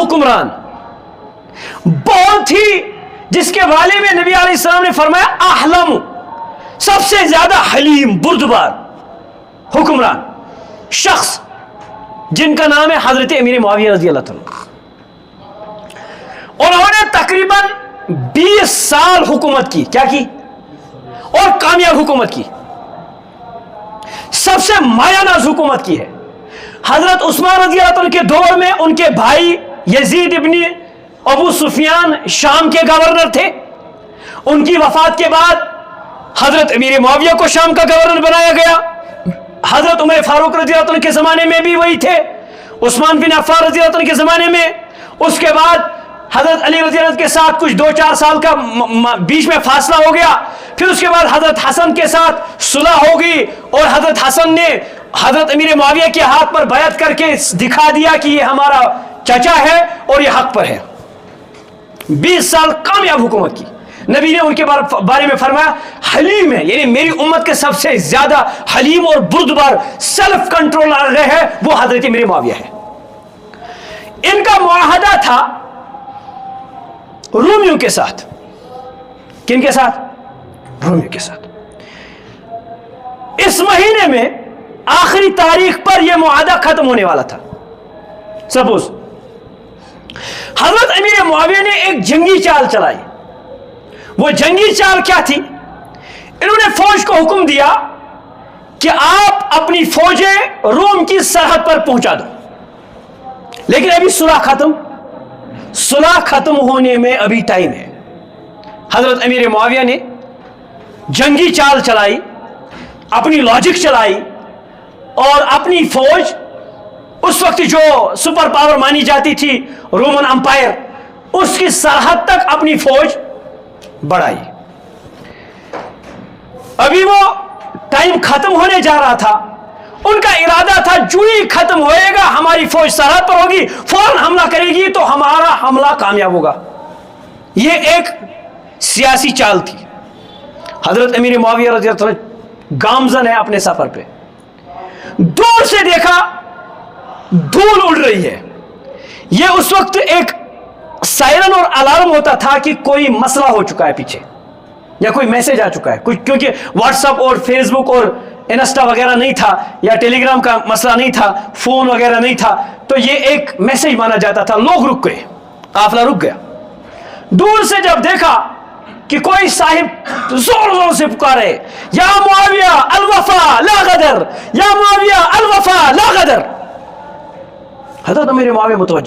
حکمران, بہت ہی, جس کے بارے میں نبی علیہ السلام نے فرمایا احلم, سب سے زیادہ حلیم بردبار حکمران شخص, جن کا نام ہے حضرت امیر معاویہ رضی اللہ تعالیٰ. انہوں نے تقریباً 20 سال حکومت کی, کیا کی, اور کامیاب حکومت کی, سب سے مایہ ناز حکومت کی ہے. حضرت عثمان رضی اللہ عنہ کے دور میں ان کے بھائی یزید ابن ابو سفیان شام کے گورنر تھے. ان کی وفات کے بعد حضرت امیر معاویہ کو شام کا گورنر بنایا گیا. حضرت عمر فاروق رضی اللہ عنہ کے زمانے میں بھی وہی تھے, عثمان بن عفان رضی اللہ عنہ کے زمانے میں. اس کے بعد حضرت علی رضی اللہ عنہ کے ساتھ کچھ 2-4 سال کا بیچ میں فاصلہ ہو گیا. پھر اس کے بعد حضرت حسن کے ساتھ صلح ہوگی, اور حضرت حسن نے حضرت امیر معاویہ کے ہاتھ پر بیعت کر کے دکھا دیا کہ یہ ہمارا چچا ہے اور یہ حق پر ہے. 20 سال کامیاب حکومت کی. نبی نے ان کے بارے میں فرمایا حلیم ہے, یعنی میری امت کے سب سے زیادہ حلیم اور بردبار سیلف کنٹرول رہے ہیں وہ حضرت امیر معاویہ ہے. ان کا معاہدہ تھا رومیوں کے ساتھ. کن کے ساتھ؟ رومیوں کے ساتھ. اس مہینے میں آخری تاریخ پر یہ معاہدہ ختم ہونے والا تھا. سپوز حضرت امیر معاویہ نے ایک جنگی چال چلائی. وہ جنگی چال کیا تھی؟ انہوں نے فوج کو حکم دیا کہ آپ اپنی فوجیں روم کی سرحد پر پہنچا دو. لیکن ابھی صلح ختم ہونے میں ابھی ٹائم ہے. حضرت امیر معاویہ نے جنگی چال چلائی, اپنی لاجک چلائی, اور اپنی فوج اس وقت جو سپر پاور مانی جاتی تھی رومن امپائر, اس کی سرحد تک اپنی فوج بڑھائی. ابھی وہ ٹائم ختم ہونے جا رہا تھا. ان کا ارادہ تھا جو ہی ختم ہوئے گا ہماری فوج سرحد پر ہوگی, فوراً حملہ کرے گی تو ہمارا حملہ کامیاب ہوگا. یہ ایک سیاسی چال تھی. حضرت امیر معاویہ رضی اللہ عنہ گامزن ہے اپنے سفر پہ. دور سے دیکھا دھول اڑ رہی ہے. یہ اس وقت ایک سائرن اور الارم ہوتا تھا کہ کوئی مسئلہ ہو چکا ہے پیچھے, یا کوئی میسج آ چکا ہے. کیونکہ واٹس ایپ اور فیس بک اور انسٹا وغیرہ نہیں تھا, یا ٹیلی گرام کا مسئلہ نہیں تھا, فون وغیرہ نہیں تھا, تو یہ ایک میسج مانا جاتا تھا. لوگ رک گئے, قافلہ رک گیا. دور سے جب دیکھا کہ کوئی صاحب زور زور سے پکارے یا معاویہ الوفا لا غدر, یا معاویہ الوفا لا غدر, حضرت امیر معاویہ متوجہ